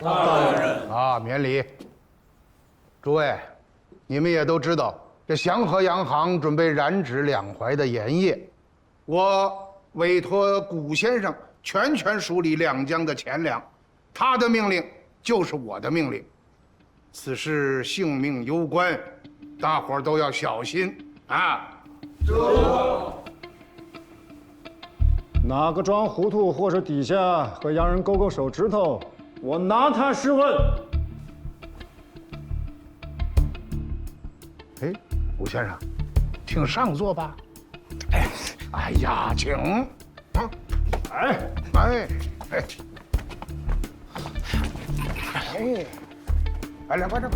大人啊，免礼。诸位，你们也都知道，这祥和洋行准备染指两淮的盐业，我委托古先生全权梳理两江的钱粮，他的命令就是我的命令。此事性命攸关，大伙儿都要小心啊！哪个装糊涂或者底下和洋人勾勾手指头，我拿他试问。哎，古先生，请上座吧。哎呀，请。啊，哎，来，快点，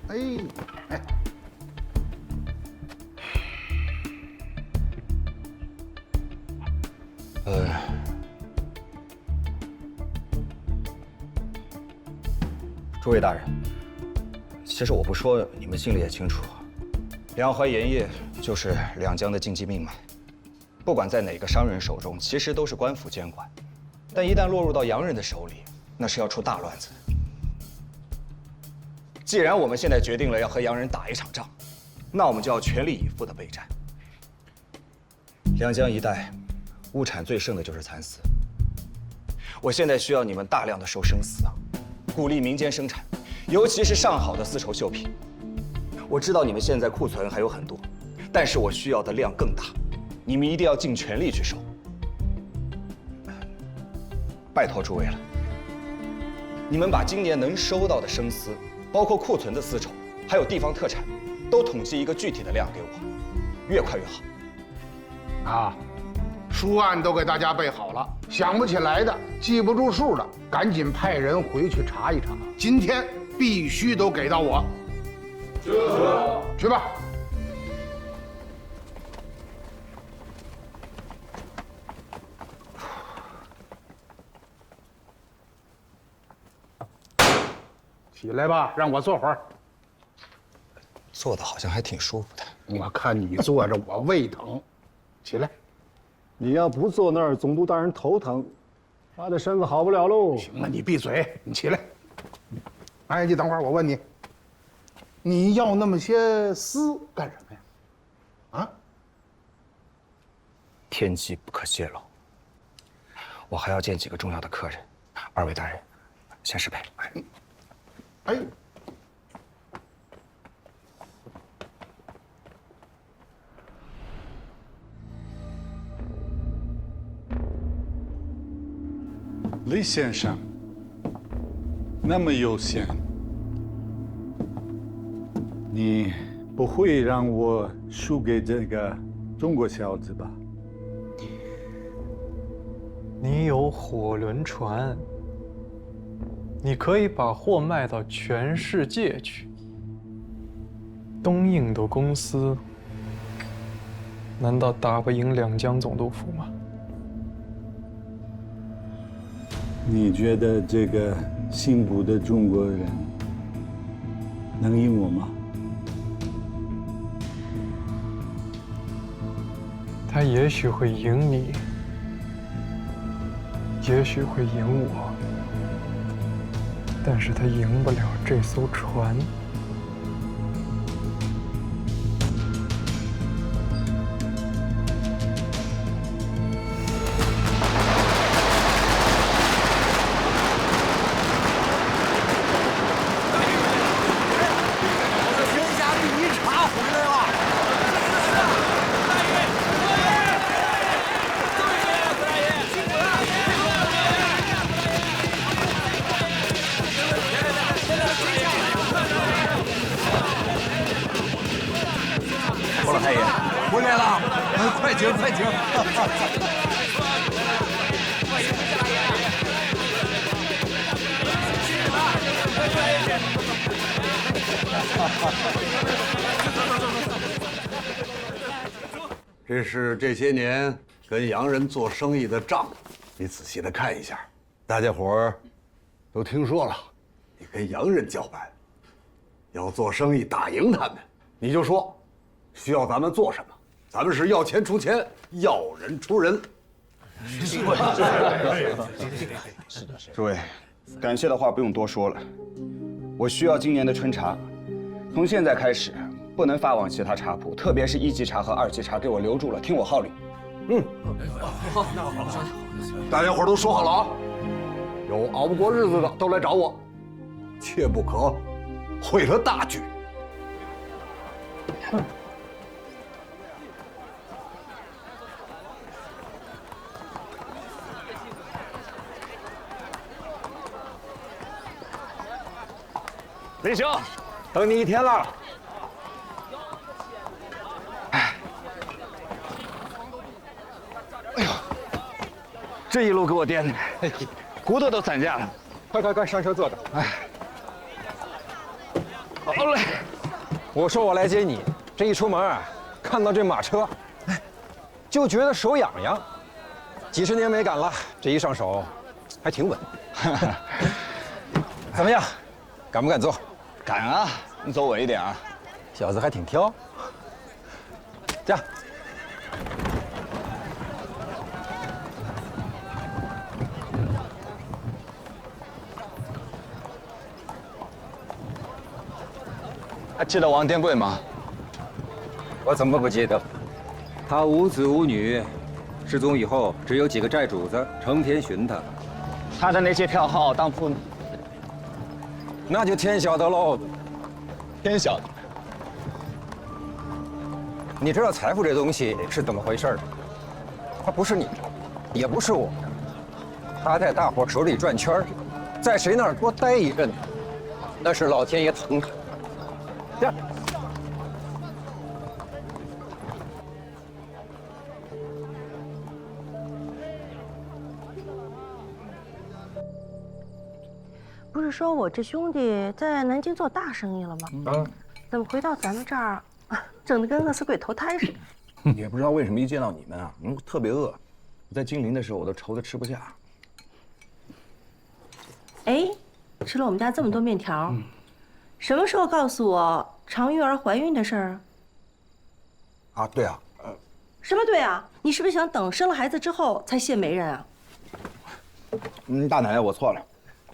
哎。诸位大人，其实我不说，你们心里也清楚，两淮盐业就是两江的经济命脉，不管在哪个商人手中，其实都是官府监管，但一旦落入到洋人的手里，那是要出大乱子的。既然我们现在决定了要和洋人打一场仗，那我们就要全力以赴地备战。两江一带，物产最盛的就是蚕丝，我现在需要你们大量的收生丝啊。鼓励民间生产，尤其是上好的丝绸绣品。我知道你们现在库存还有很多，但是我需要的量更大，你们一定要尽全力去收。拜托诸位了，你们把今年能收到的生丝，包括库存的丝绸，还有地方特产，都统计一个具体的量给我，越快越好。啊，书案都给大家备好了，想不起来的、记不住数的，赶紧派人回去查一查。今天必须都给到我。去吧。起来吧，让我坐会儿。做的好像还挺舒服的。我看你坐着，我胃疼。起来。你要不坐那儿，总督大人头疼，他的身子好不了喽。行了，你闭嘴，你起来。哎，你等会儿，我问你，你要那么些丝干什么呀？啊？天机不可泄露。我还要见几个重要的客人，二位大人，先失陪。哎。李先生，那么悠闲，你不会让我输给这个中国小子吧？你有火轮船，你可以把货卖到全世界去。东印度公司难道打不赢两江总督府吗？你觉得这个幸福的中国人能赢我吗？他也许会赢你，也许会赢我，但是他赢不了这艘船。郭老太爷回来了，快请快请。这是这些年跟洋人做生意的账，你仔细的看一下。大家伙儿都听说了，你跟洋人交办，要做生意打赢他们，你就说需要咱们做什么，咱们是要钱出钱，要人出人。诸位，感谢的话不用多说了。我需要今年的春茶，从现在开始不能发往其他茶铺，特别是1级茶和2级茶，给我留住了，听我号令。大家伙都说好了啊，有熬不过日子的都来找我，切不可毁了大局。林兄，等你一天了。这一路给我颠的，骨头都散架了。快，上车坐着。哎，好嘞。我说我来接你，这一出门啊，看到这马车，哎，就觉得手痒痒。几十年没赶了，这一上手，还挺稳。怎么样，敢不敢坐？敢啊！你走稳一点啊。小子还挺挑。这样。还记得王天贵吗？我怎么不记得？他无子无女，失踪以后只有几个债主子成天寻他。他的那些票号当铺呢？那就天晓得喽。天晓得。你知道财富这东西是怎么回事？它不是你的，也不是我的，它在大伙手里转圈儿，在谁那儿多待一阵，那是老天爷疼他。这样。不是说我这兄弟在南京做大生意了吗？嗯，怎么回到咱们这儿，整得跟饿死鬼投胎似的？也不知道为什么一见到你们啊，特别饿。我在金陵的时候，我都愁得吃不下。哎，吃了我们家这么多面条，什么时候告诉我常玉儿怀孕的事儿啊？啊，对啊，什么对啊？你是不是想等生了孩子之后才谢媒人啊？大奶奶，我错了。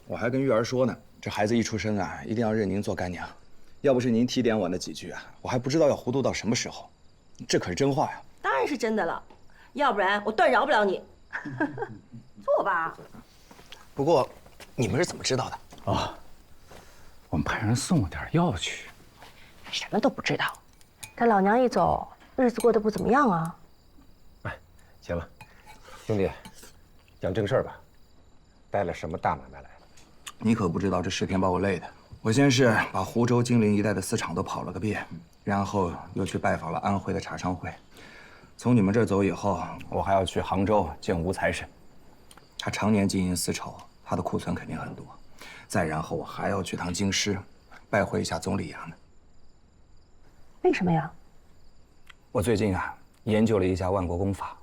我还跟玉儿说呢，这孩子一出生啊，一定要认您做干娘。要不是您提点我那几句啊，我还不知道要糊涂到什么时候。这可是真话呀！当然是真的了，要不然我断饶不了你。坐吧。不过，你们是怎么知道的？啊，我们派人送了点药去。什么都不知道，这老娘一走，日子过得不怎么样啊。哎，行了，兄弟，讲正事儿吧。带了什么大买卖来？你可不知道这10天把我累的。我先是把湖州、金陵一带的私厂都跑了个遍，然后又去拜访了安徽的茶商会。从你们这儿走以后，我还要去杭州见吴财神，他常年经营丝绸，他的库存肯定很多。再然后我还要去趟京师，拜会一下总理衙门。为什么呀？我最近啊研究了一下万国公法，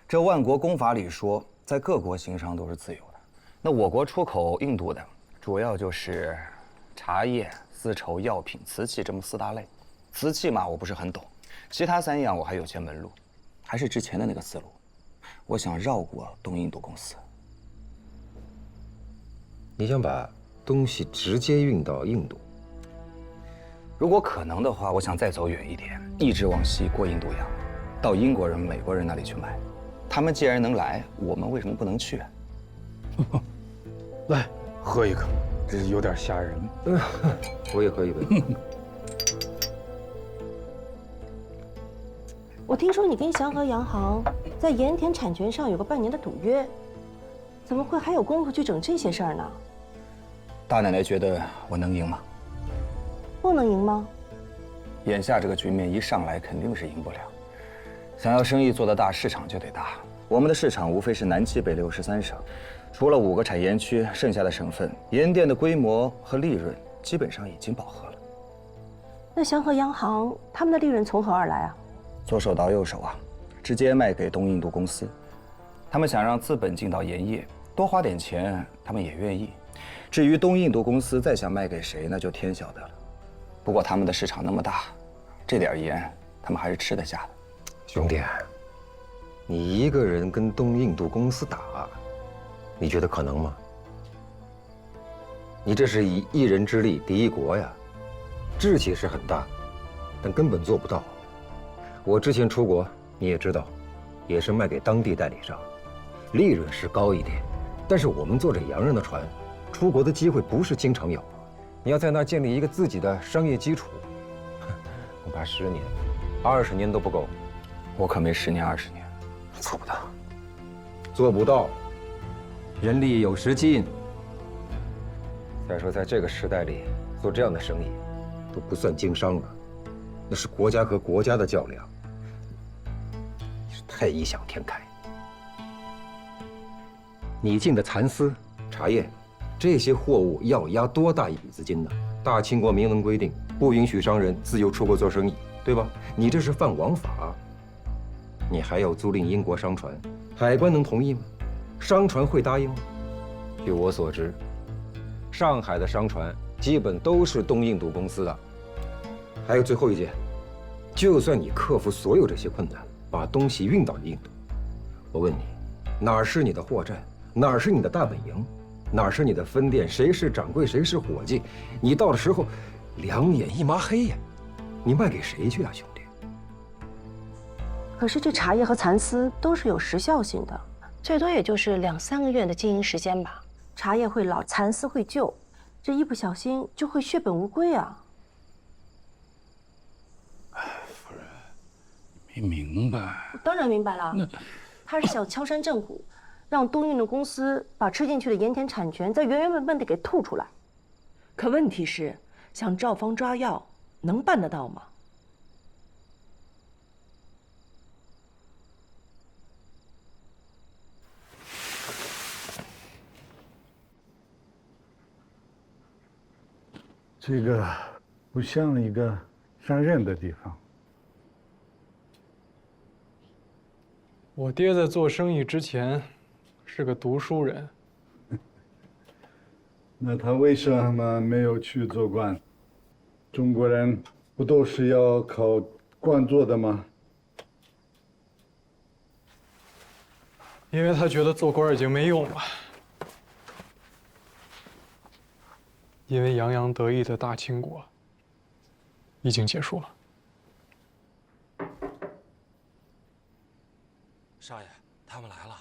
这万国公法里说，在各国行商都是自由的。那我国出口印度的，主要就是茶叶、丝绸、药品、瓷器这么4大类。瓷器嘛，我不是很懂，其他3样我还有些门路，还是之前的那个思路。我想绕过东印度公司。你想把东西直接运到印度？如果可能的话，我想再走远一点，一直往西过印度洋，到英国人、美国人那里去卖。他们既然能来，我们为什么不能去啊？来，喝一个，这有点吓人。我也喝一杯。我听说你跟祥和洋行在盐田产权上有个半年的赌约，怎么会还有功夫去整这些事儿呢？大奶奶觉得我能赢吗？不能赢吗？眼下这个局面一上来肯定是赢不了。想要生意做得大，市场就得大。我们的市场无非是南七北六13省，除了5个产盐区，剩下的省份盐店的规模和利润基本上已经饱和了。那祥和洋行他们的利润从何而来啊？左手倒右手啊，直接卖给东印度公司。他们想让资本进到盐业，多花点钱，他们也愿意。至于东印度公司再想卖给谁，那就天晓得了。不过他们的市场那么大，这点盐他们还是吃得下的。兄弟，你一个人跟东印度公司打，你觉得可能吗？你这是以一人之力敌一国呀，志气是很大，但根本做不到。我之前出国，你也知道，也是卖给当地代理商，利润是高一点，但是我们做这洋人的船，出国的机会不是经常有。你要在那儿建立一个自己的商业基础，恐怕10年、20年都不够。我可没10年20年，做不到，做不到。人力有时尽。再说，在这个时代里做这样的生意，都不算经商了，那是国家和国家的较量。你是太异想天开。你进的蚕丝、茶叶，这些货物要押多大一笔资金呢？大清国明文规定，不允许商人自由出国做生意，对吧？你这是犯王法。你还要租赁英国商船，海关能同意吗？商船会答应吗？据我所知，上海的商船基本都是东印度公司的。还有最后一件，就算你克服所有这些困难，把东西运到印度，我问你，哪儿是你的货站？哪儿是你的大本营？哪儿是你的分店？谁是掌柜？谁是伙计？你到的时候，两眼一抹黑呀！你卖给谁去啊，兄弟？可是这茶叶和蚕丝都是有时效性的，最多也就是2、3个月的经营时间吧。茶叶会老，蚕丝会旧，这一不小心就会血本无归啊！夫人，没明白？我当然明白了，他是想敲山震虎，让东印度公司把吃进去的盐田产权再原原本本的给吐出来。可问题是，想照方抓药，能办得到吗？这个不像一个上任的地方。我爹在做生意之前是个读书人。那他为什么没有去做官？中国人不都是要靠官做的吗？因为他觉得做官已经没用了。因为洋洋得意的大清国已经结束了。少爷，他们来了。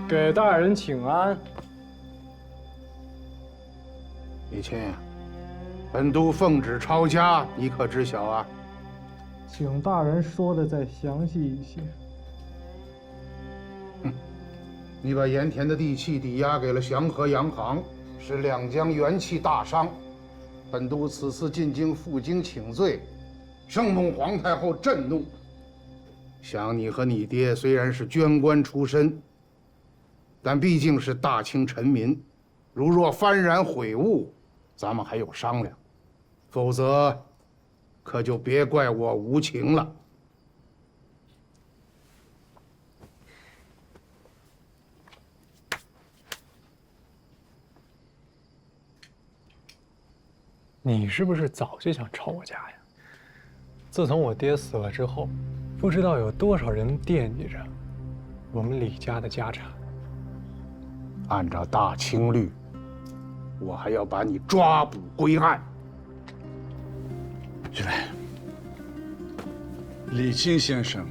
给大人请安。李钦，本都奉旨抄家，你可知晓啊？请大人说的再详细一些。你把盐田的地契抵押给了祥和洋行，使两江元气大伤。本都此次进京负荆请罪，圣母皇太后震怒。想你和你爹虽然是捐官出身，但毕竟是大清臣民，如若幡然悔悟，咱们还有商量；否则，可就别怪我无情了。你是不是早就想抄我家呀？自从我爹死了之后，不知道有多少人惦记着我们李家的家产。按照大清律，我还要把你抓捕归案。是的，李钦先生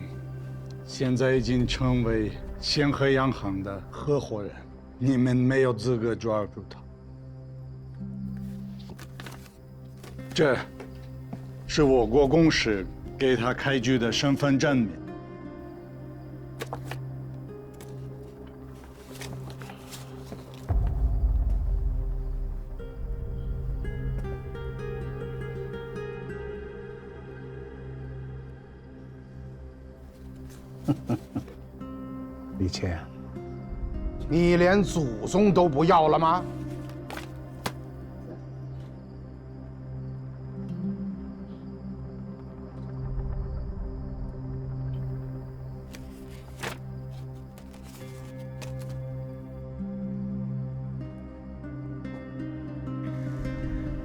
现在已经成为仙河洋行的合伙人，你们没有资格抓住他。这是我国公使给他开具的身份证明。李谦，你连祖宗都不要了吗？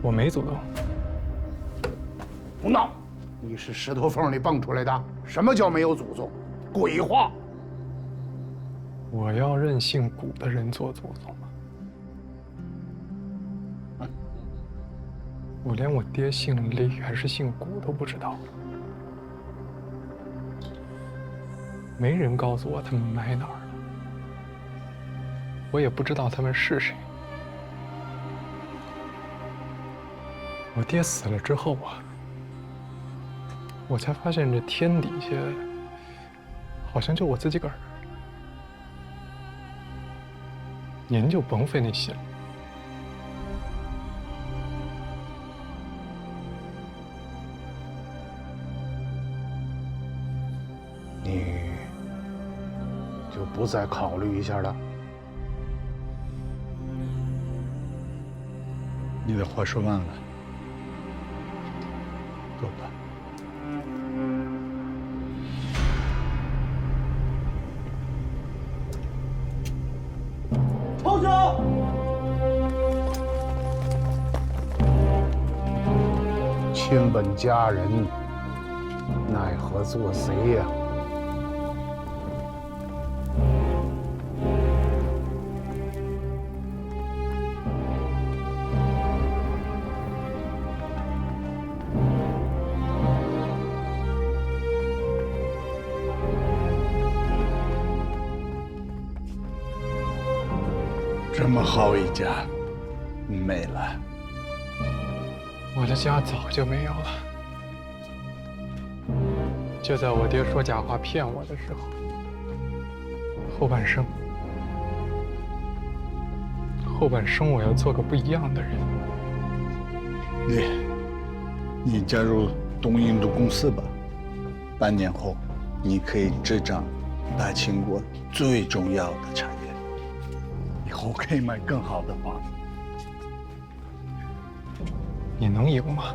我没祖宗。胡闹！你是石头缝里蹦出来的？什么叫没有祖宗？鬼话！我要认姓古的人做祖宗吗？我连我爹姓李还是姓古都不知道，没人告诉我他们埋哪儿了，我也不知道他们是谁。我爹死了之后啊，我才发现这天底下好像就我自己个儿。您就甭费那心了。你就不再考虑一下了？你的话说完了，走吧。投降！亲本家人，奈何做贼呀？这么好一家，没了。我的家早就没有了。就在我爹说假话骗我的时候，后半生我要做个不一样的人。你加入东印度公司吧，半年后，你可以执掌大清国最重要的产业。以后可以买更好的房子。你能赢吗？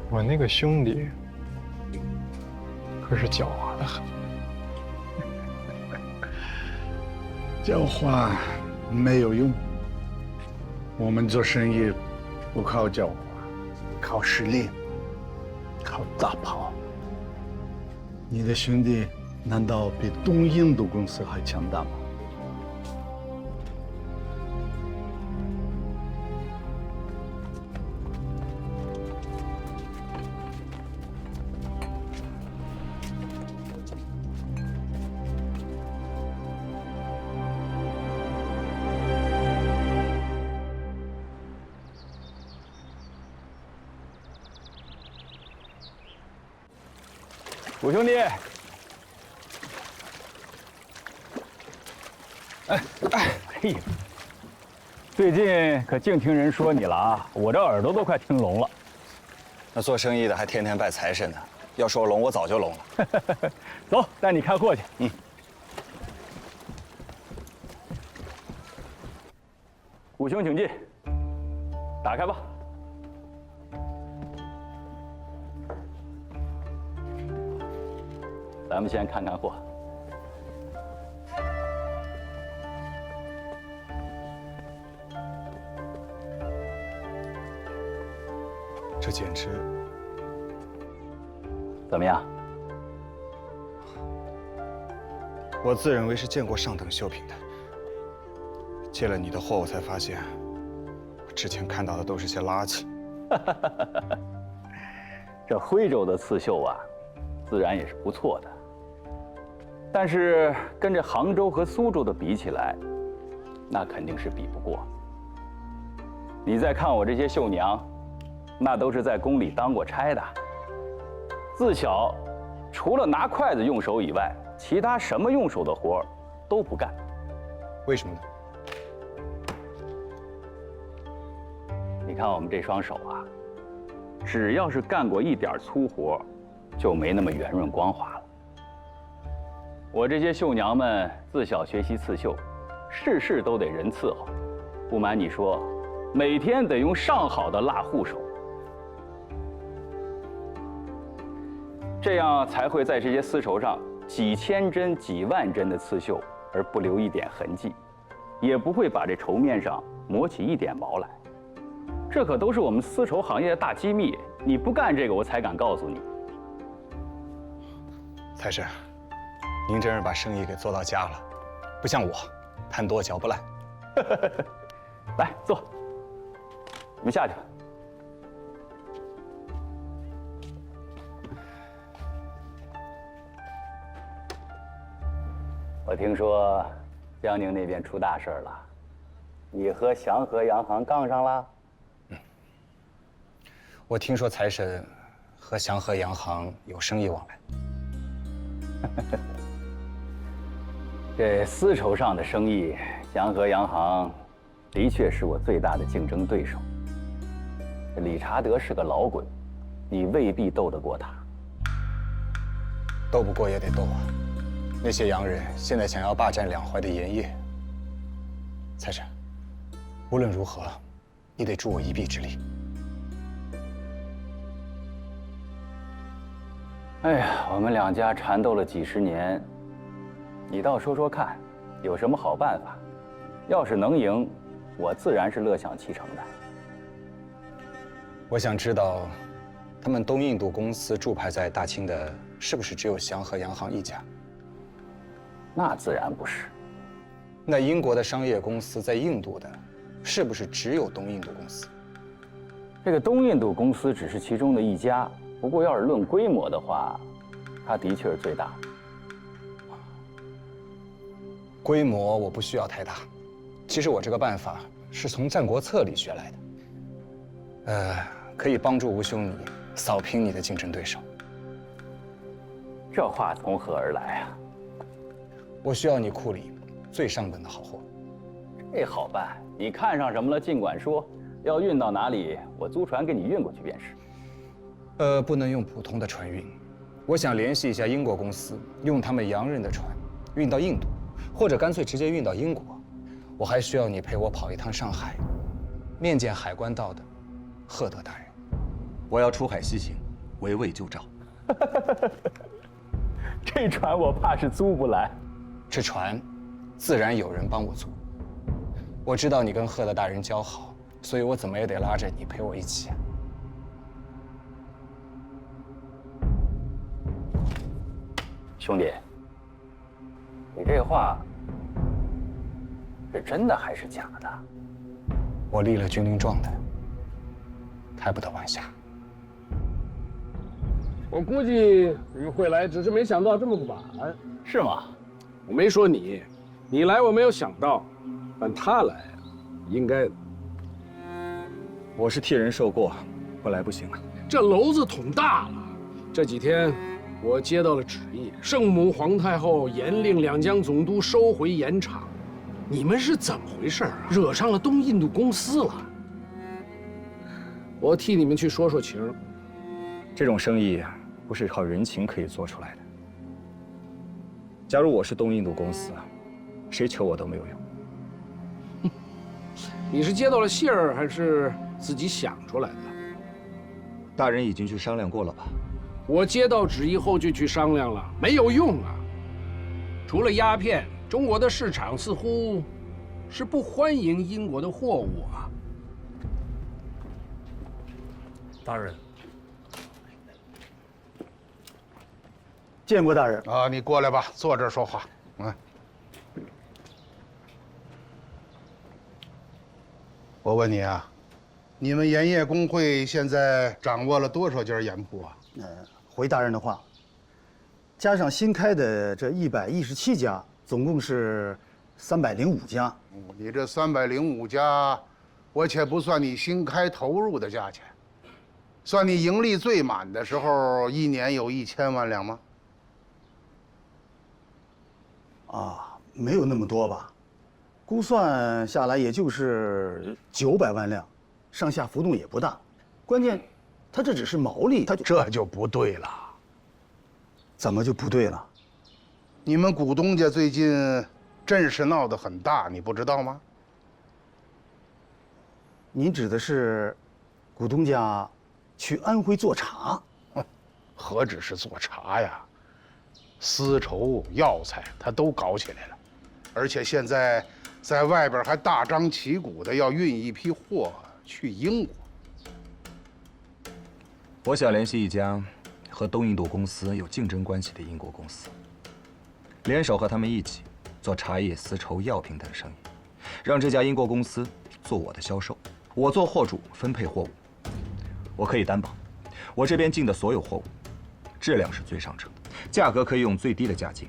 我那个兄弟可是狡猾的很。狡猾没有用，我们做生意不靠狡猾，靠实力，靠大炮。你的兄弟难道比东印度公司还强大吗？五兄弟，嘿，最近可净听人说你了啊，我这耳朵都快听聋了。那做生意的还天天拜财神呢，要说聋，我早就聋了。走，带你看货去。嗯。五兄请进，打开吧。咱们先看看货。这简直……怎么样？我自认为是见过上等绣品的，接了你的货，我才发现，我之前看到的都是些垃圾。这徽州的刺绣啊，自然也是不错的。但是跟这杭州和苏州的比起来，那肯定是比不过。你再看我这些绣娘，那都是在宫里当过差的，自小除了拿筷子用手以外，其他什么用手的活儿都不干。为什么呢？你看我们这双手啊，只要是干过一点粗活，就没那么圆润光滑了。我这些绣娘们自小学习刺绣，事事都得人伺候。不瞒你说，每天得用上好的蜡护手，这样才会在这些丝绸上几千针、几万针的刺绣，而不留一点痕迹，也不会把这绸面上磨起一点毛来。这可都是我们丝绸行业的大机密，你不干这个，我才敢告诉你。财神，您真是把生意给做到家了，不像我，贪多嚼不烂。来坐，你们下去吧。我听说江宁那边出大事了，你和祥和洋行杠上了？我听说财神和祥和洋行有生意往来。这丝绸上的生意，祥和洋行的确是我最大的竞争对手。理查德是个老鬼，你未必斗得过他。斗不过也得斗啊！那些洋人现在想要霸占两淮的盐业。财神，无论如何，你得助我一臂之力。哎呀，我们两家缠斗了几十年，你倒说说看，有什么好办法？要是能赢，我自然是乐享其成的。我想知道，他们东印度公司驻派在大清的，是不是只有祥和洋行一家？那自然不是。那英国的商业公司在印度的，是不是只有东印度公司？这个东印度公司只是其中的一家。不过，要是论规模的话，它的确是最大。规模我不需要太大，其实我这个办法是从《战国策》里学来的，可以帮助吴兄你扫平你的竞争对手。这话从何而来啊？我需要你库里最上等的好货。这好办，你看上什么了尽管说，要运到哪里，我租船给你运过去便是。不能用普通的船运，我想联系一下英国公司，用他们洋人的船运到印度，或者干脆直接运到英国。我还需要你陪我跑一趟上海，面见海关道的赫德大人。我要出海西行，围魏救赵。这船我怕是租不来。这船，自然有人帮我租。我知道你跟赫德大人交好，所以我怎么也得拉着你陪我一起。兄弟，你这话是真的还是假的？我立了军令状的，开不得玩笑。我估计你会来，只是没想到这么晚。是吗？我没说你，你来我没有想到，但他来，应该的。我是替人受过，不来不行了。这篓子捅大了，这几天我接到了旨意，圣母皇太后严令两江总督收回盐场。你们是怎么回事啊？惹上了东印度公司了。我替你们去说说情。这种生意不是靠人情可以做出来的。假如我是东印度公司，谁求我都没有用。你是接到了信儿，还是自己想出来的？大人已经去商量过了吧？我接到旨意后就去商量了，没有用啊。除了鸦片，中国的市场似乎是不欢迎英国的货物啊。大人，见过大人啊，你过来吧，坐这儿说话。我问你啊，你们盐业工会现在掌握了多少家盐铺啊？回大人的话，加上新开的这117家，总共是305家。你这305家，我且不算你新开投入的价钱，算你盈利最满的时候，一年有1000万两吗？啊，没有那么多吧，估算下来也就是900万辆，上下浮动也不大。关键，它这只是毛利，它这就不对了。怎么就不对了？你们股东家最近阵势闹得很大，你不知道吗？您指的是股东家去安徽做茶？何止是做茶呀，丝绸、药材他都搞起来了，而且现在在外边还大张旗鼓的要运一批货去英国。我想联系一家和东印度公司有竞争关系的英国公司，联手和他们一起做茶叶、丝绸、药品等生意，让这家英国公司做我的销售，我做货主分配货物。我可以担保，我这边进的所有货物，质量是最上乘的，价格可以用最低的价进。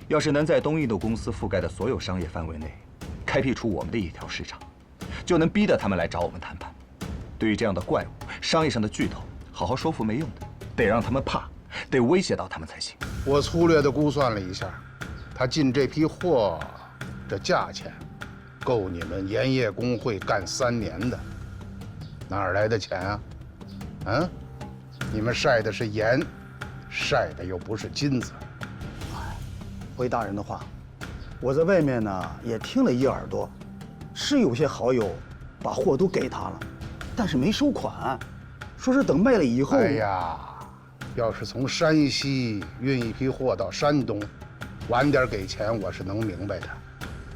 要是能在东印度公司覆盖的所有商业范围内，开辟出我们的一条市场，就能逼得他们来找我们谈判。对于这样的怪物、商业上的巨头，好好说服没用的，得让他们怕，得威胁到他们才行。我粗略的估算了一下，他进这批货，这价钱，够你们盐业工会干3年的。哪儿来的钱啊？嗯，你们晒的是盐，晒的又不是金子。回大人的话，我在外面呢也听了一耳朵，是有些好友把货都给他了，但是没收款，说是等卖了以后。哎呀，要是从山西运一批货到山东，晚点给钱我是能明白的，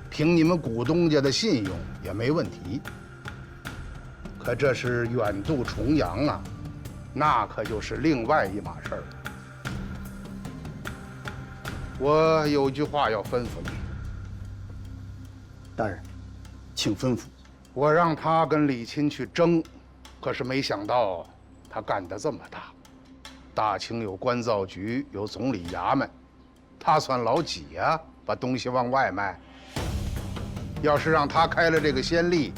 凭你们股东家的信用也没问题。可这是远渡重洋啊，那可就是另外一码事儿了。我有句话要吩咐你，大人，请吩咐。我让他跟李钦去争，可是没想到他干得这么大。大清有关造局，有总理衙门，他算老几呀？把东西往外卖。要是让他开了这个先例，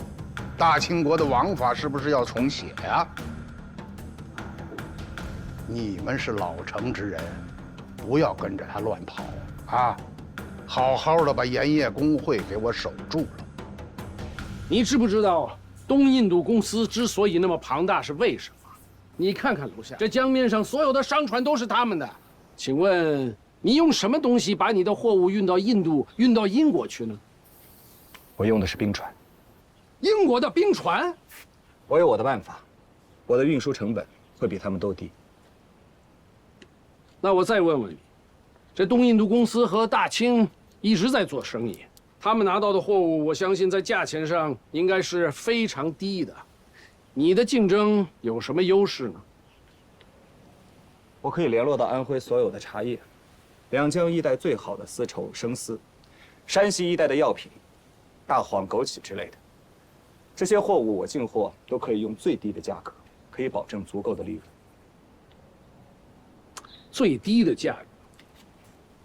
大清国的王法是不是要重写呀？你们是老成之人，不要跟着他乱跑啊！好好的把盐业工会给我守住了。你知不知道东印度公司之所以那么庞大是为什么？你看看楼下这江面上所有的商船都是他们的。请问你用什么东西把你的货物运到印度、运到英国去呢？我用的是冰船。英国的冰船？我有我的办法，我的运输成本会比他们都低。那我再问问你，这东印度公司和大清一直在做生意，他们拿到的货物，我相信在价钱上应该是非常低的。你的竞争有什么优势呢？我可以联络到安徽所有的茶叶，两江一带最好的丝绸、生丝，山西一带的药品，大黄、枸杞之类的。这些货物我进货都可以用最低的价格，可以保证足够的利润。最低的价格，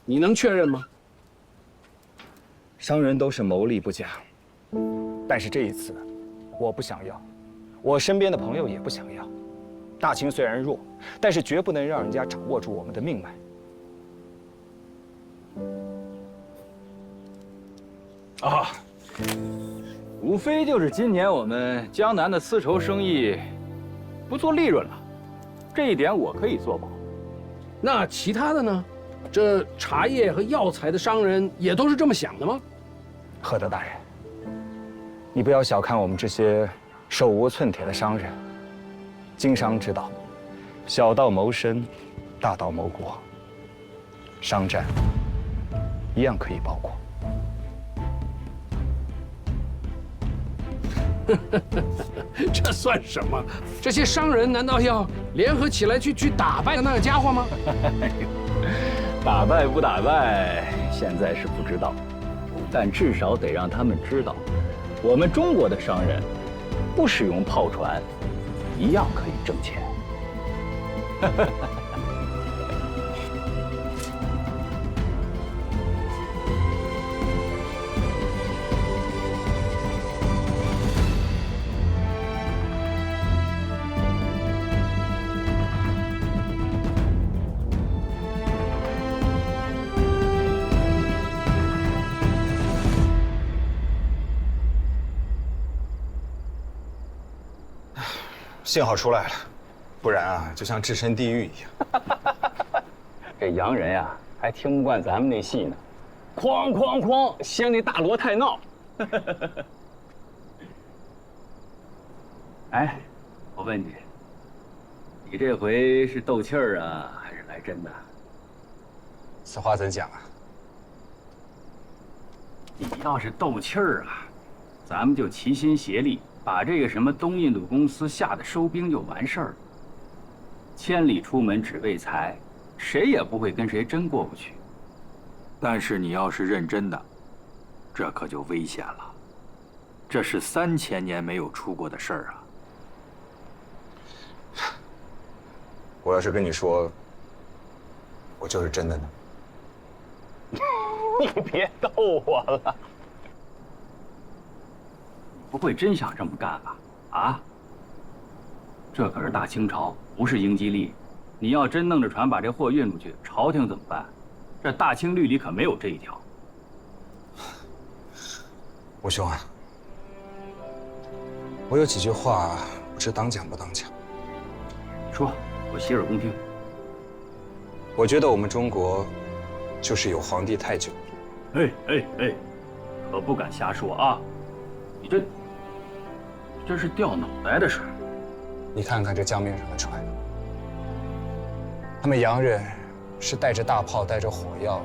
你能确认吗？商人都是谋利不假，但是这一次，我不想要，我身边的朋友也不想要。大清虽然弱，但是绝不能让人家掌握住我们的命脉。啊，无非就是今年我们江南的丝绸生意不做利润了，这一点我可以做保。那其他的呢？这茶叶和药材的商人也都是这么想的吗？赫德大人，你不要小看我们这些手无寸铁的商人。经商之道，小到谋生，大到谋国，商战一样可以包括。这算什么？这些商人难道要联合起来去打败那个家伙吗？打败不打败，现在是不知道，但至少得让他们知道，我们中国的商人不使用炮船，一样可以挣钱。幸好出来了，不然啊，就像置身地狱一样。这洋人呀，还听不惯咱们那戏呢，哐哐哐，掀那大锣太闹。哎，我问你，你这回是斗气儿啊，还是来真的？此话怎讲啊？你要是斗气儿啊，咱们就齐心协力，把这个什么东印度公司吓得收兵就完事儿了。千里出门只为财，谁也不会跟谁真过不去。但是你要是认真的，这可就危险了。这是3000年没有出过的事儿啊！我要是跟你说，我就是真的呢？你别逗我了，不会真想这么干吧？啊？这可是大清朝，不是英吉利。你要真弄着船把这货运出去，朝廷怎么办？这大清律里可没有这一条。吴兄啊，我有几句话不知当讲不当讲。你说，我洗耳恭听。我觉得我们中国就是有皇帝太久。哎，可不敢瞎说啊！你这是掉脑袋的事儿。你看看这江面上的船，他们洋人是带着大炮、带着火药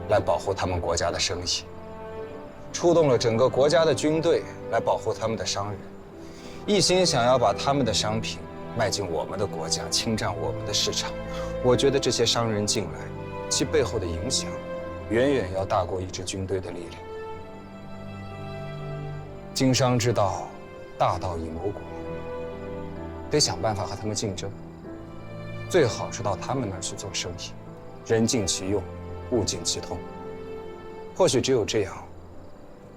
来保护他们国家的生意，出动了整个国家的军队来保护他们的商人，一心想要把他们的商品卖进我们的国家，侵占我们的市场。我觉得这些商人进来，其背后的影响远远要大过一支军队的力量。经商之道，大道以谋国，得想办法和他们竞争，最好是到他们那儿去做生意，人尽其用，物尽其通。或许只有这样，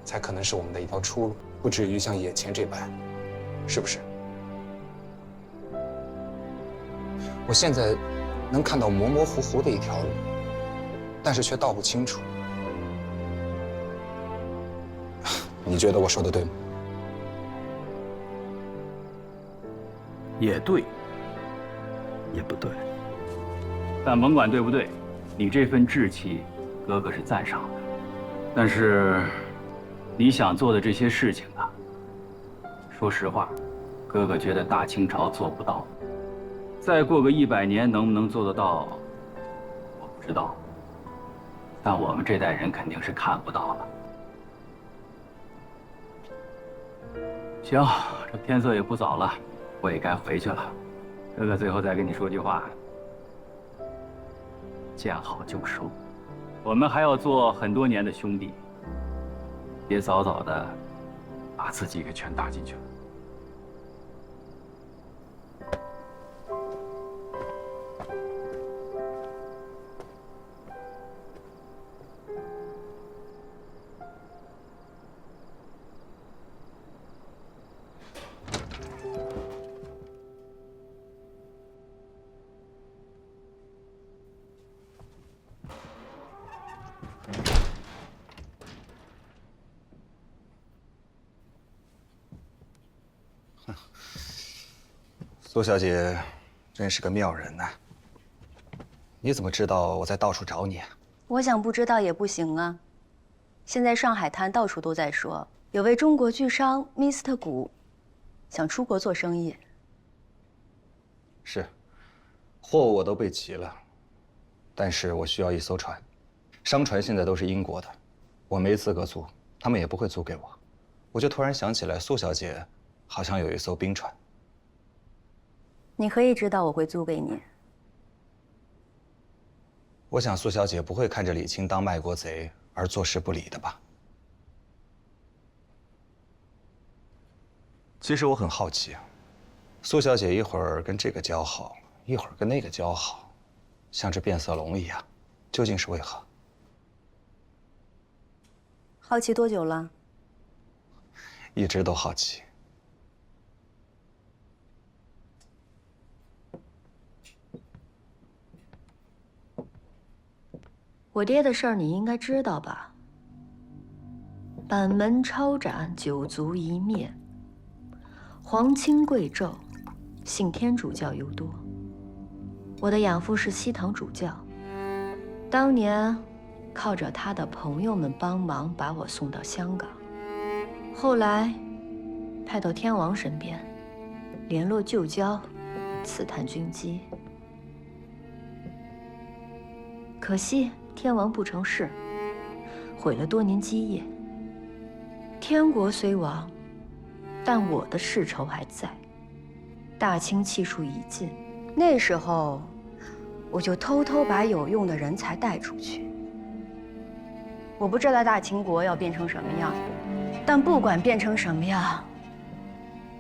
才可能是我们的一条出路，不至于像眼前这般，是不是？我现在能看到模模糊糊的一条路，但是却道不清楚。你觉得我说的对吗？也对，也不对。但甭管对不对，你这份志气，哥哥是赞赏的。但是，你想做的这些事情啊，说实话，哥哥觉得大清朝做不到。再过个100年，能不能做得到，我不知道。但我们这代人肯定是看不到了。行，这天色也不早了，我也该回去了。哥哥最后再跟你说句话：见好就收。我们还要做很多年的兄弟，别早早的把自己给全搭进去了。苏小姐真是个妙人呐！你怎么知道我在到处找你啊？我想不知道也不行啊。现在上海滩到处都在说，有位中国巨商 Mr. 谷想出国做生意。是，货物我都备齐了，但是我需要一艘船。商船现在都是英国的，我没资格租，他们也不会租给我。我就突然想起来，苏小姐好像有一艘冰船。你可以知道我会租给你。我想苏小姐不会看着李青当卖国贼而坐视不理的吧？其实我很好奇，苏小姐一会儿跟这个交好，一会儿跟那个交好，像只变色龙一样，究竟是为何？好奇多久了？一直都好奇。我爹的事儿你应该知道吧？板门抄斩，九族一灭。皇亲贵胄，信天主教尤多。我的养父是西堂主教，当年靠着他的朋友们帮忙把我送到香港，后来派到天王身边，联络旧交，刺探军机。可惜天王不成事，毁了多年基业。天国虽亡，但我的世仇还在。大清气数已尽，那时候我就偷偷把有用的人才带出去。我不知道大清国要变成什么样，但不管变成什么样，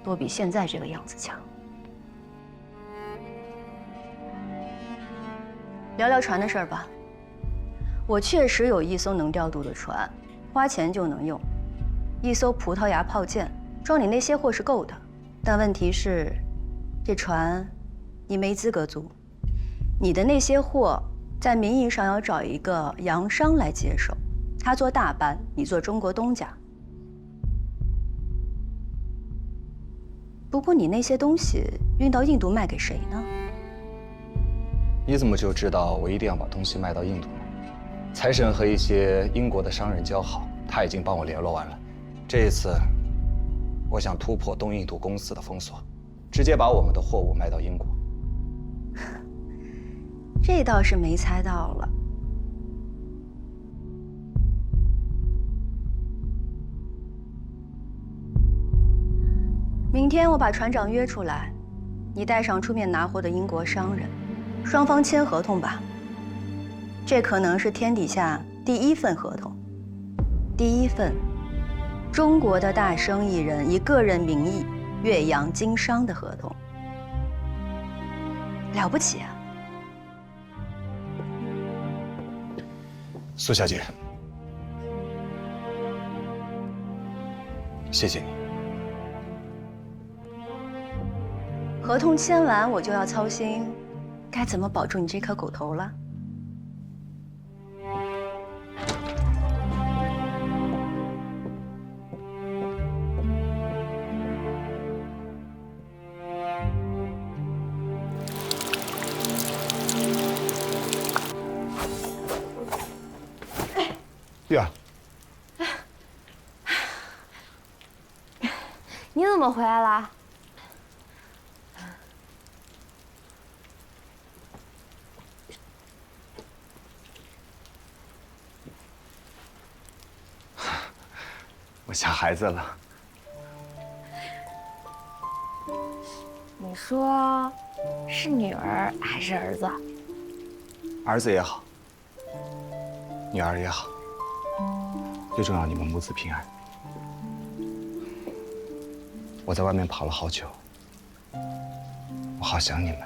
都比现在这个样子强。聊聊船的事儿吧。我确实有一艘能调度的船，花钱就能用。一艘葡萄牙炮舰，装你那些货是够的。但问题是，这船你没资格租。你的那些货在名义上要找一个洋商来接手，他做大班，你做中国东家。不过你那些东西运到印度卖给谁呢？你怎么就知道我一定要把东西卖到印度呢？财神和一些英国的商人交好，他已经帮我联络完了。这一次，我想突破东印度公司的封锁，直接把我们的货物卖到英国。这倒是没猜到了。明天我把船长约出来，你带上出面拿货的英国商人，双方签合同吧。这可能是天底下第一份合同，第一份中国的大生意人以个人名义越洋经商的合同，了不起啊！苏小姐，谢谢你。合同签完，我就要操心该怎么保住你这颗狗头了。呀，你怎么回来了？我想孩子了。你说是女儿还是儿子？儿子也好，女儿也好，最重要你们母子平安。我在外面跑了好久，我好想你们。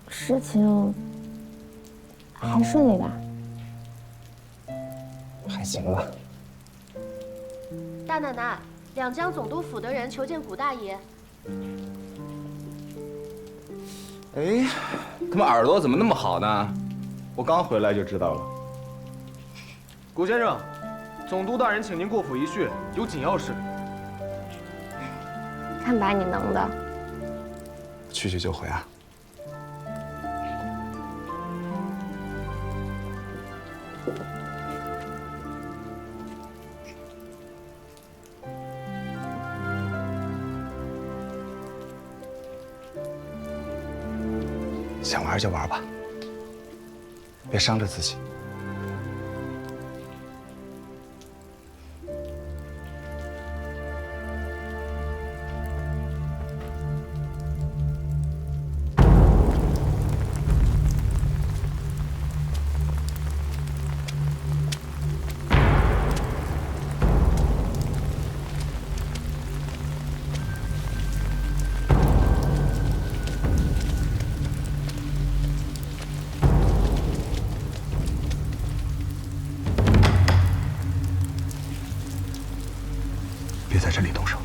事情还顺利吧？还行吧。大奶奶，两江总督府的人求见古大爷。哎，他们耳朵怎么那么好呢？我刚回来就知道了。古先生，总督大人请您过府一叙，有紧要事。看把你能的！去就回啊。想玩就玩吧，别伤着自己。别在这里动手。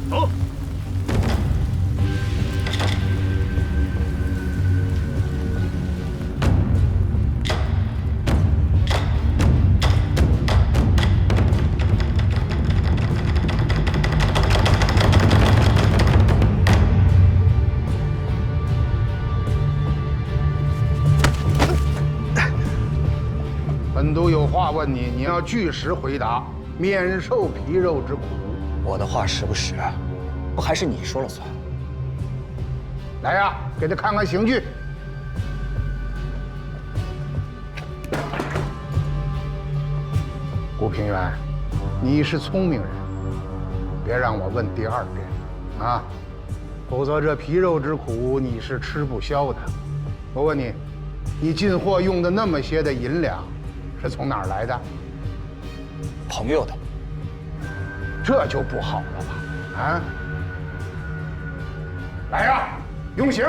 走。问你，你要据实回答，免受皮肉之苦。我的话实不实，不还是你说了算？来呀，给他看看刑具。顾平原，你是聪明人，别让我问第二遍啊，否则这皮肉之苦你是吃不消的。我问你，你进货用的那么些的银两，是从哪儿来的？朋友的。这就不好了吧？啊！来呀，用刑！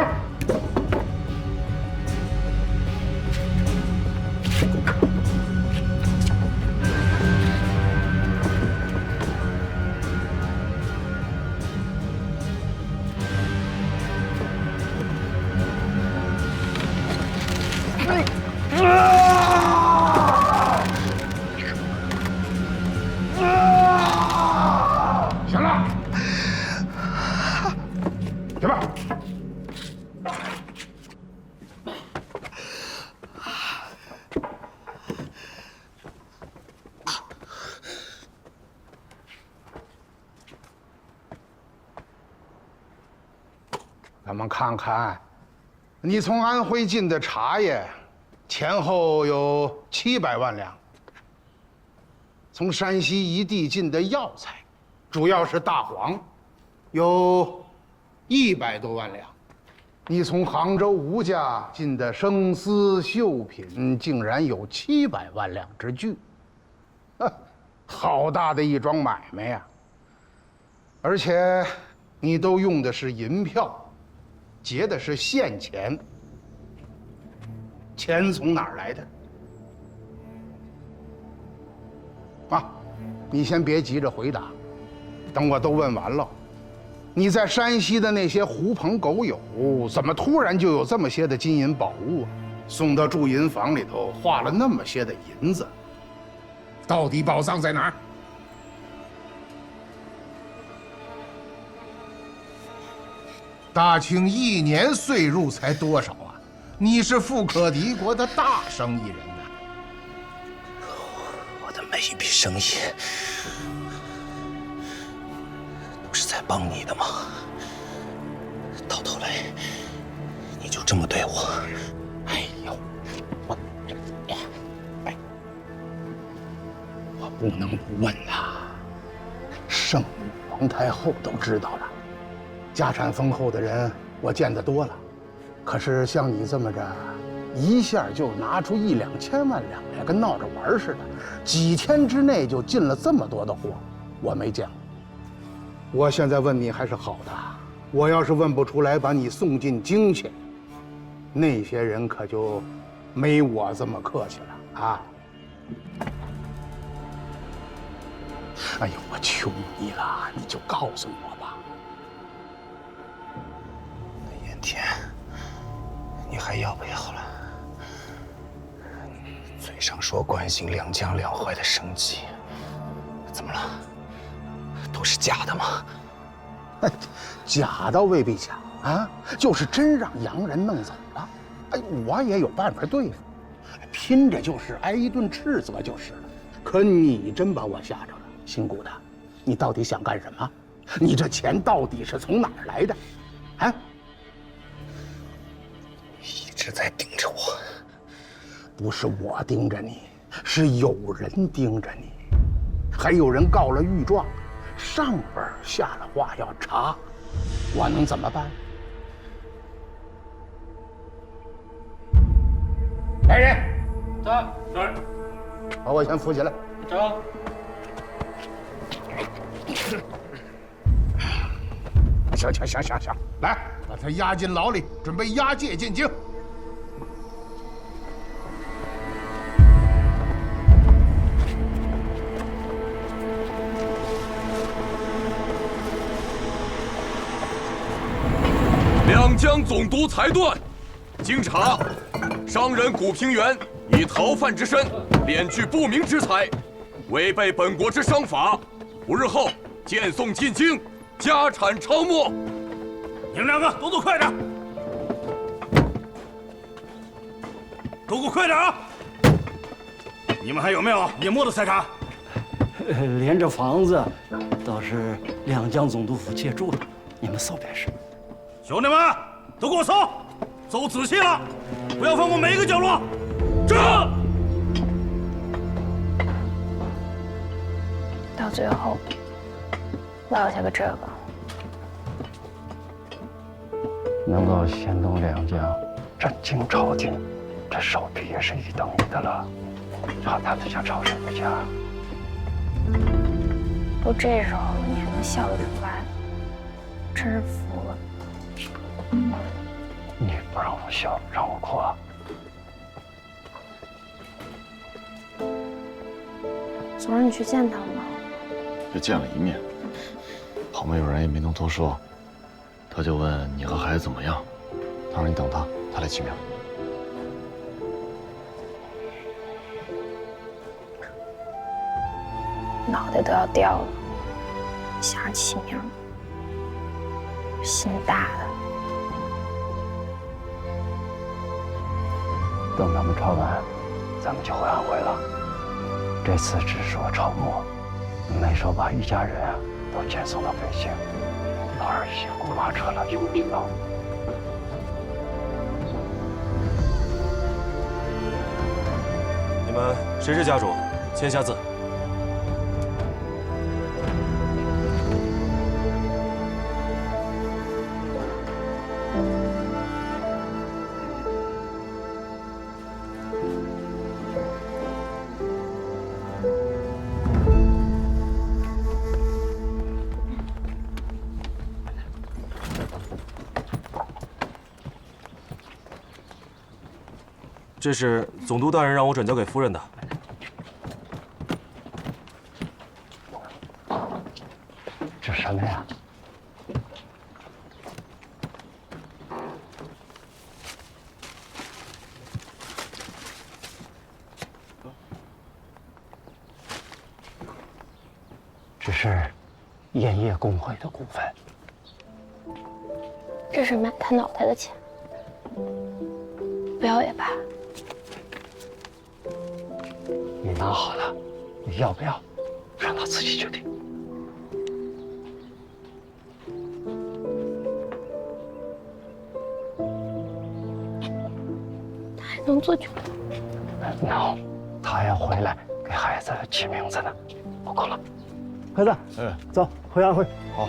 行了，去吧。咱们看看，你从安徽进的茶叶，前后有700万两；从山西一地进的药材，主要是大黄，有100多万两。你从杭州吴家进的生丝绣品，竟然有700万两之巨，好大的一桩买卖呀！而且，你都用的是银票。结的是现钱，钱从哪儿来的？啊，你先别急着回答，等我都问完了。你在山西的那些狐朋狗友，怎么突然就有这么些的金银宝物啊？送到驻银坊里头，花了那么些的银子，到底宝藏在哪儿？大清1年岁入才多少啊？你是富可敌国的大生意人呐！我的每一笔生意都是在帮你的忙，到头来你就这么对我？哎呦，我不能不问呐。圣母皇太后都知道了。家产丰厚的人我见得多了，可是像你这么着，一下就拿出1、2千万两来，跟闹着玩似的，几天之内就进了这么多的货，我没见过。我现在问你还是好的，我要是问不出来，把你送进京去，那些人可就没我这么客气了啊！哎呦，我求你了，你就告诉我吧。天，你还要不要了？嘴上说关心两江两淮的生计，怎么了？都是假的吗？假倒未必假啊，就是真让洋人弄走了，哎，我也有办法对付，拼着就是挨一顿斥责就是了。可你真把我吓着了，姓谷的，你到底想干什么？你这钱到底是从哪儿来的？啊？一直在盯着我，不是我盯着你，是有人盯着你，还有人告了御状，上边下了话要查，我能怎么办？来人，在这儿，把我先扶起来。走。行，来，把他押进牢里，准备押解进京。两江总督裁断，经查，商人谷平原以逃犯之身敛聚不明之财，违背本国之商法，5日后见送进京，家产抄没。你们两个都快点，都给我快点啊！你们还有没有隐没的财产？连这房子倒是两江总督府借住了，你们搜便是。兄弟们，都给我搜，搜仔细了，不要放过每一个角落。这。到最后，落下个这个。能够牵动两江，震惊朝廷，这手笔也是一等一的了。朝他们想朝谁的家？都这时候了，你还能笑得出来？真是服了。你不让我笑，让我哭啊！昨儿你去见他了吗？就见了一面，旁边有人也没能多说。他就问你和孩子怎么样，他说你等他，他来启明。脑袋都要掉了，想着启明，心大的。等他们抄完，咱们就回安徽了。这次只说抄没，没说把一家人啊都遣送到北京。老二已经过马车了，就不知道。你们谁是家主？签下字。这是总督大人让我转交给夫人的。这什么呀？这是盐业工会的股份。这是买他脑袋的钱，不要也罢。你拿好了，你要不要，让他自己决定。他还能做决定？No， 他要回来给孩子起名字呢。不够了，孩子，走，回安徽。好。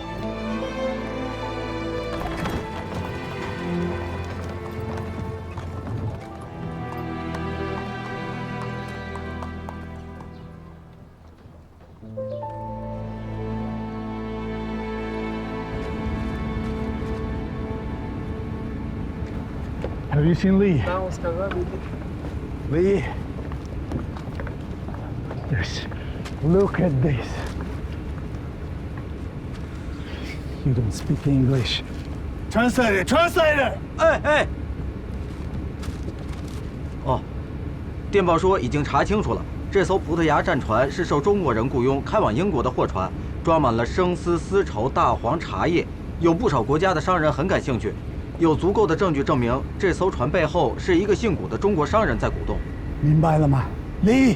Have you seen Lee? Lee? Yes. Look at this. You don't speak English. Translator, translator! 哎！哦，电报说已经查清楚了，这艘葡萄牙战船是受中国人雇佣开往英国的货船，装满了生丝、丝绸、大黄、茶叶，有不少国家的商人很感兴趣。有足够的证据证明，这艘船背后是一个姓古的中国商人在鼓动。明白了吗，李？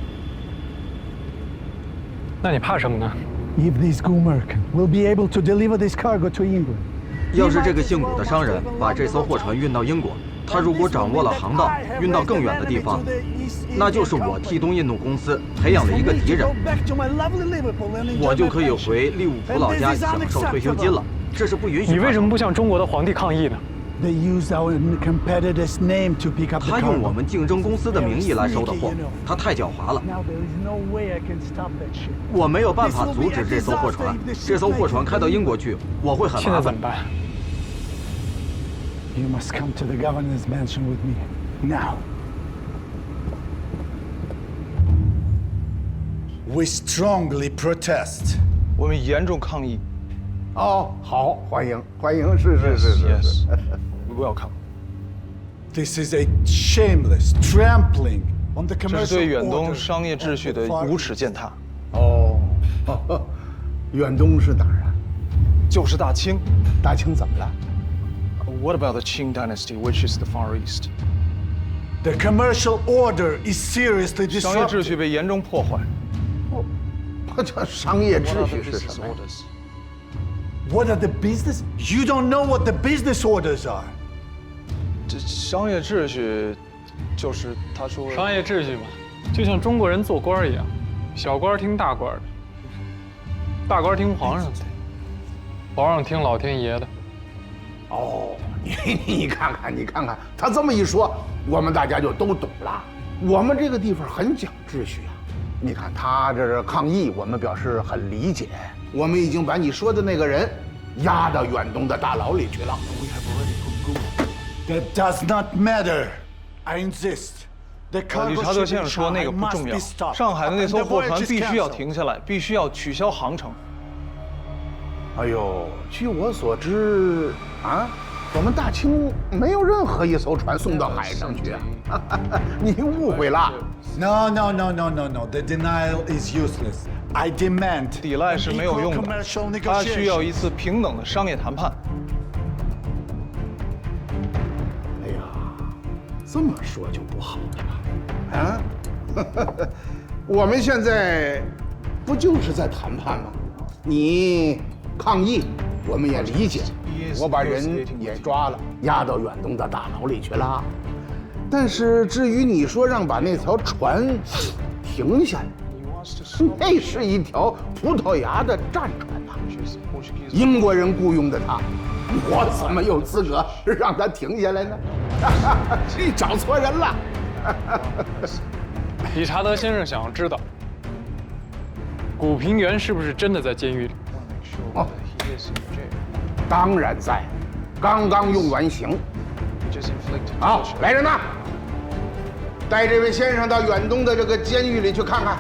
那你怕什么呢 ？If this Gulmerkan will be able to deliver this cargo to England， 要是这个姓古的商人把这艘货船运到英国，他如果掌握了航道，运到更远的地方，那就是我替东印度公司培养了一个敌人，我就可以回利物浦老家享受退休金了。这是不允许。你为什么不向中国的皇帝抗议呢？ They use our competitor's name to pick up the cargo. 他用我们竞争公司的名义来收的货，他太狡猾了。我没有办法阻止这艘货船。这艘货船开到英国去，我会很麻烦。现在怎么办 ？You must come to the governor's mansion with me now. We strongly protest. 我们严重抗议。哦，好，欢迎，欢迎，是。We welcome. This is a shameless trampling on the commercial order. 这是对远东商业秩序的无耻践踏。哦，远东是哪儿啊？就是大清。大清怎么了 ？What about the Qing dynasty, which is the Far East? The commercial order is seriously 商业 disrupted. 秩序被严重破坏。我叫商业秩序是什么呀？ What are the business? You don't know what the business orders are. 这商业秩序，就是他说商业秩序嘛，就像中国人做官一样，小官听大官的，大官听皇上的，皇上听老天爷的。哦，你看看，他这么一说，我们大家就都懂了。我们这个地方很讲秩序啊。你看他这是抗议，我们表示很理解。我们已经把你说的那个人押到远东的大牢里去了。That does not matter. I insist. The 理 cargo 查德 ship 先 in 生说那个 Shanghai 不 must 重 be 要， stopped. 上海的那 And 艘 the 货船 voyage is 必须要 cancelled. 停下来，必须要取消航程。哎呦，据我所知啊，我们大清没有任何一艘船送到海上去啊！你误会了。 No. The denial is useless. I demand 抵赖是没有用 equal 的， commercial 他需要一 negotiations. 次平等的商业谈判。哎呀，这么说就不好了啊！我们现在不就是在谈判吗？你抗议，我们也理解。我把人也抓了，押到远东的大牢里去了。但是至于你说让把那条船停下来，那是一条葡萄牙的战船呐，英国人雇佣的它，我怎么有资格让它停下来呢？你找错人了。理查德先生想要知道，古平原是不是真的在监狱里？哦，当然在，刚刚用完刑。好，来人呐，带这位先生到远东的这个监狱里去看看。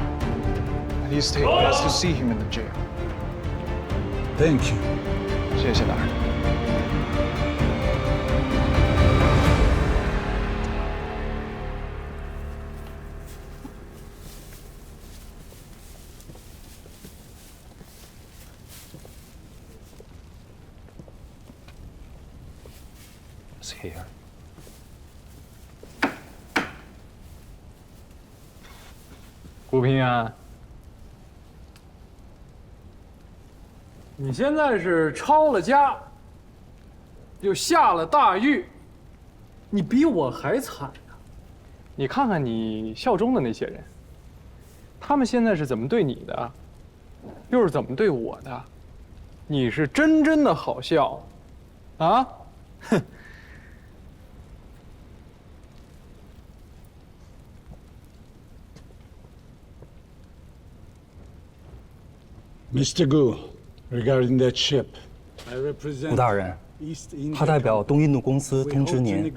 Please take us to see him in the jail. Thank you. 谢谢大人。It's here. 古平原，你现在是抄了家，又下了大狱，你比我还惨啊！你看看你效忠的那些人，他们现在是怎么对你的，又是怎么对我的？你是真正的好笑，啊？哼！ Mr. Gu, regarding that ship, I 吴大人，他代表东印度公司通知您，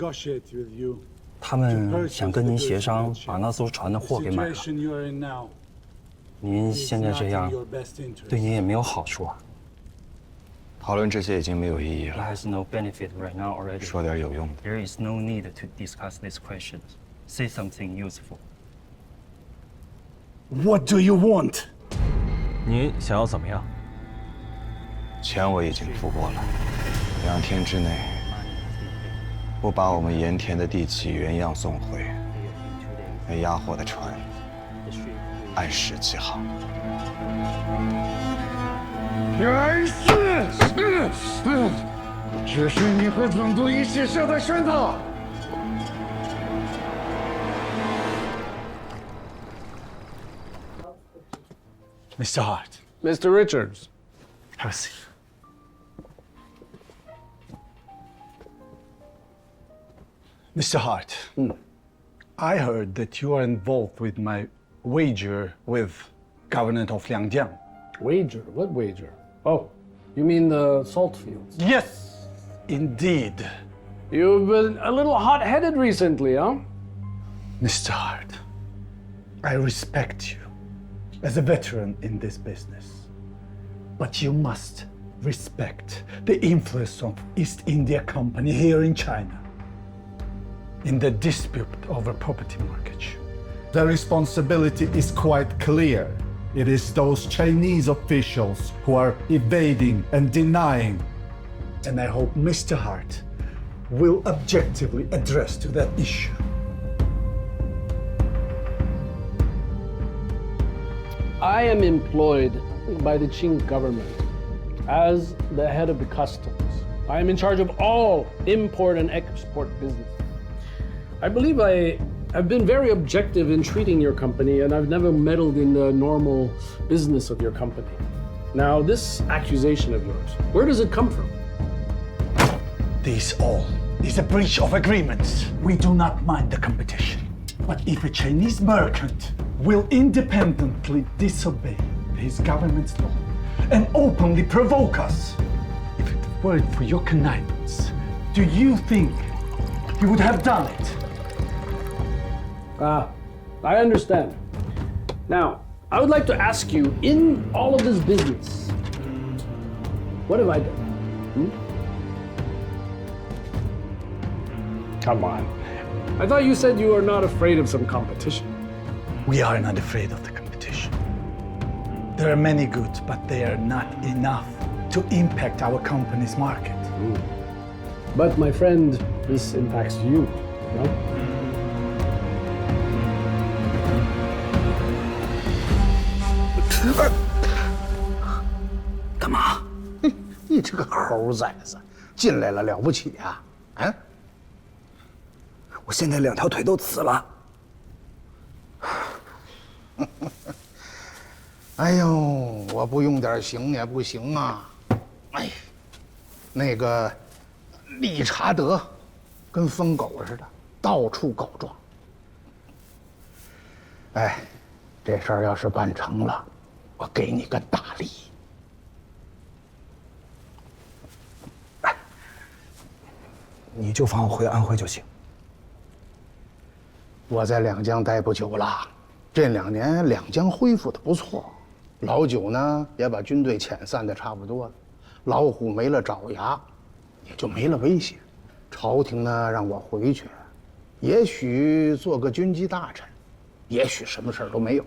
他们想跟您协商把那艘船的货给买了。您现在这样，对您也没有好处啊。讨论这些已经没有意义了。 Has no benefit right now already. 说点有用的。 There is no need to discuss these questions. Say something useful. What do you want? 您想要怎么样？钱我已经付过了，2天之内不把我们盐田的地契原样送回，那押货的船按时起航。该死！这是你和总督一起设的圈套。 Mr. Hart. Mr. Richards. Have a seat. Mr. Hart, I heard that you are involved with my wager with Governor of Liangjiang. Wager? What wager? Oh, you mean the salt fields? Yes, indeed. You've been a little hot-headed recently, huh? Mr. Hart, I respect you as a veteran in this business, but you must respect the influence of East India Company here in China in the dispute over property mortgage. The responsibility is quite clear. It is those Chinese officials who are evading and denying. And I hope Mr. Hart will objectively address to that issue. I am employed by the Qing government as the head of the customs. I am in charge of all import and export business. I believe I've been very objective in treating your company, and I've never meddled in the normal business of your company. Now, this accusation of yours, where does it come from? This all is a breach of agreements. We do not mind the competition. But if a Chinese merchant will independently disobey his government's law and openly provoke us, if it weren't for your connivance, do you think he would have done it? I understand. Now, I would like to ask you, in all of this business, what have I done? Come on. I thought you said you are not afraid of some competition. We are not afraid of the competition. There are many goods, but they are not enough to impact our company's market. But my friend, this impacts you, no?干嘛？你这个猴崽子，进来了了不起啊？啊！我现在2条腿都紫了。哎呦，我不用点刑也不行啊！哎，那个理查德跟疯狗似的，到处告状。哎，这事儿要是办成了，我给你个大礼。哎，你就放我回安徽就行。我在两江待不久了，这2年两江恢复的不错，老九呢也把军队遣散的差不多了，老虎没了爪牙，也就没了威胁。朝廷呢让我回去，也许做个军机大臣，也许什么事儿都没有。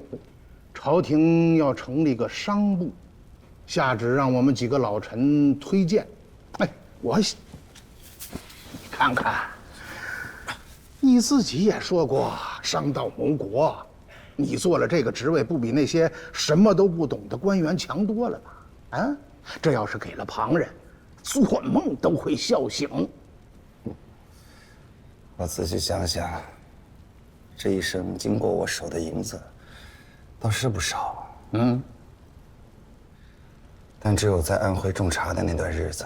朝廷要成立个商部，下旨让我们几个老臣推荐。哎，你看看。你自己也说过商道谋国，你做了这个职位，不比那些什么都不懂的官员强多了吗？啊，这要是给了旁人，做梦都会笑醒。我仔细想想，这一生经过我手的银子，倒是不少。但只有在安徽种茶的那段日子，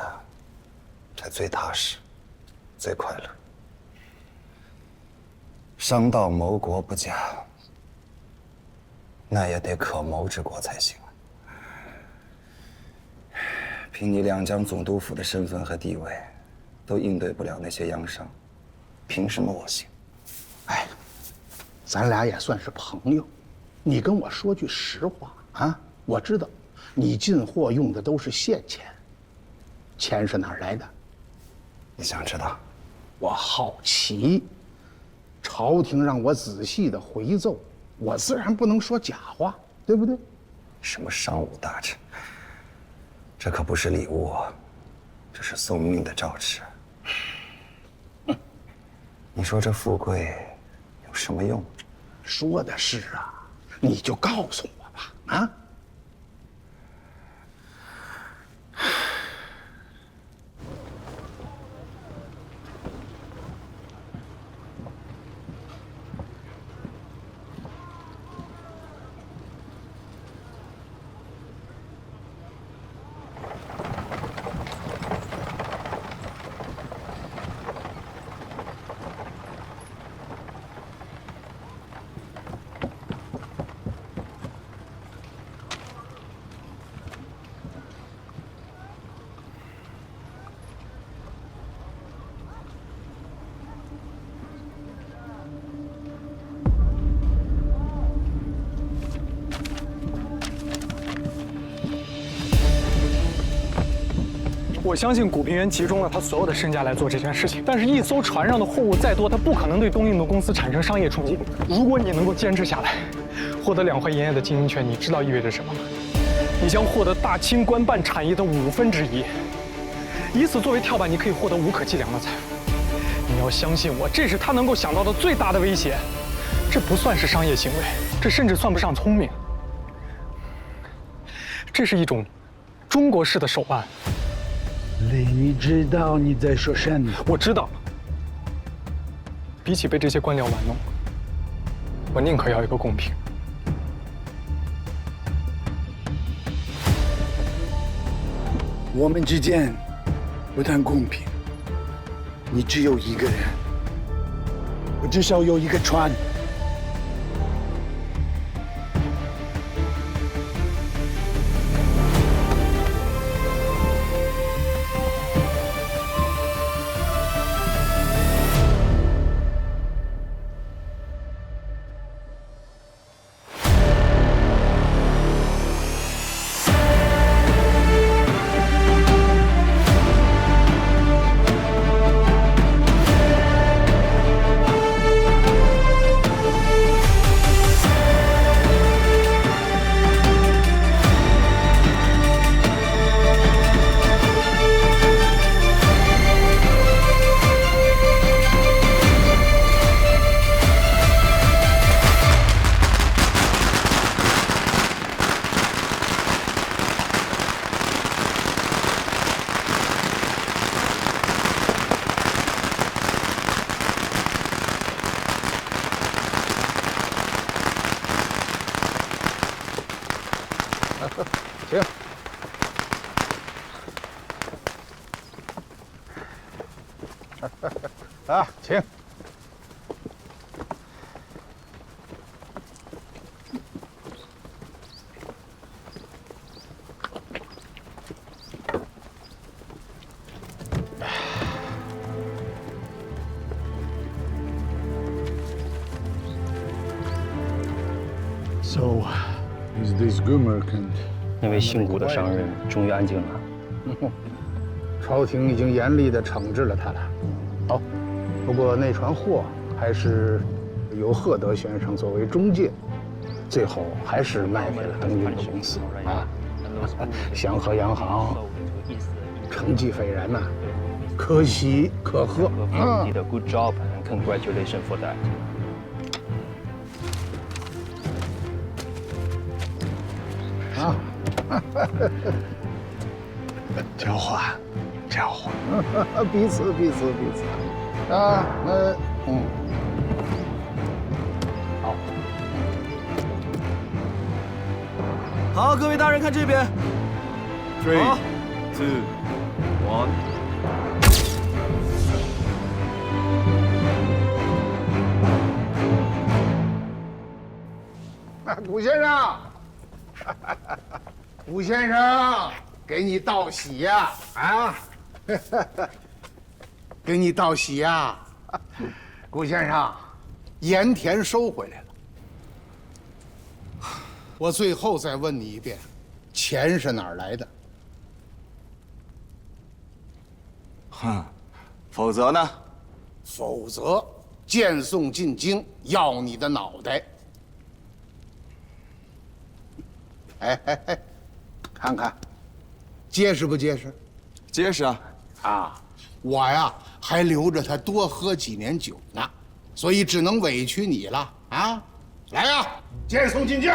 才最踏实，最快乐。商道谋国不假，那也得可谋之国才行。凭你两江总督府的身份和地位，都应对不了那些洋商，凭什么我行？哎，咱俩也算是朋友，你跟我说句实话啊！我知道，你进货用的都是现钱，钱是哪儿来的？你想知道？我好奇。朝廷让我仔细的回奏，我自然不能说假话，对不对？什么商务大臣，这可不是礼物，这是送命的诏旨。你说这富贵有什么用？说的是啊，你就告诉我吧，啊！我相信古平原集中了他所有的身家来做这件事情，但是一艘船上的货物再多，他不可能对东印度公司产生商业冲击。如果你能够坚持下来，获得2淮盐业的经营权，你知道意味着什么吗？你将获得大清官办产业的1/5，以此作为跳板，你可以获得无可计量的财富。你要相信我，这是他能够想到的最大的威胁。这不算是商业行为，这甚至算不上聪明。这是一种中国式的手案。雷，你知道你在说什么？我知道。比起被这些官僚玩弄，我宁可要一个公平。我们之间不谈公平，你只有一个人，我至少有一个船。行。啊，请。So, is this good merchant? 那位姓谷的商人终于安静了。朝廷已经严厉地惩治了他了。好，不过那船货还是由赫德先生作为中介，最后还是卖给了东印度公司啊。祥和洋行成绩斐然呐，可喜可贺。Did a good job and congratulations for that. 啊，交换，交换，彼此啊，好，好，各位大人看这边。3, 2, 1。谷先生。谷先生，给你道喜呀！啊，给你道喜呀！谷先生，盐田收回来了。我最后再问你一遍，钱是哪儿来的？哼，否则呢？否则荐送进京，要你的脑袋。哎，看看，结实不结实？结实啊！啊，我呀还留着他多喝几年酒呢，所以只能委屈你了啊！来呀，荐送进京。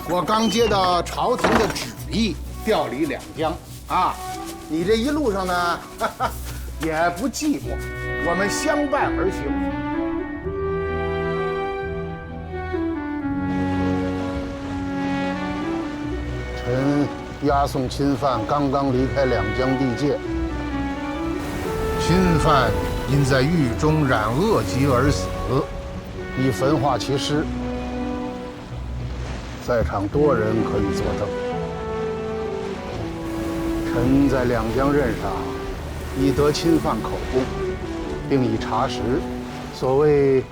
我刚接到朝廷的旨意，调离两江啊。你这一路上呢，也不寂寞，我们相伴而行。臣押送钦犯刚刚离开两江地界，钦犯因在狱中染恶疾而死，已焚化其尸。在场多人可以作证。臣在两江任上，已得钦犯口供，并已查实，所谓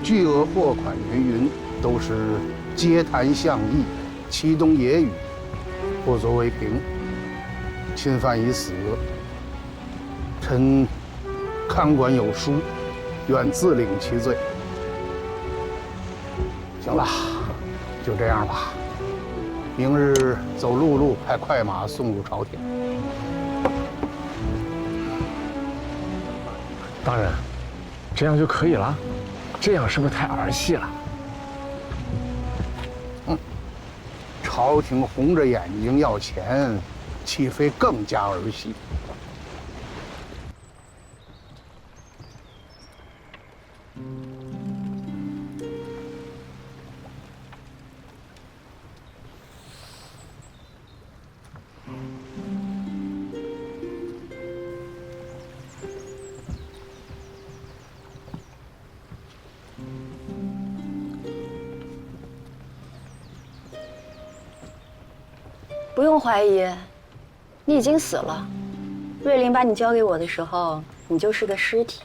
巨额货款云，都是街谈巷议，其中野语。不足为凭。钦犯已死，臣看管有书，愿自领其罪。行了，就这样吧。明日走陆路，派快马送入朝廷。大人，这样就可以了？这样是不是太儿戏了？朝廷红着眼睛要钱，岂非更加儿戏？不用怀疑，你已经死了。瑞林把你交给我的时候，你就是个尸体。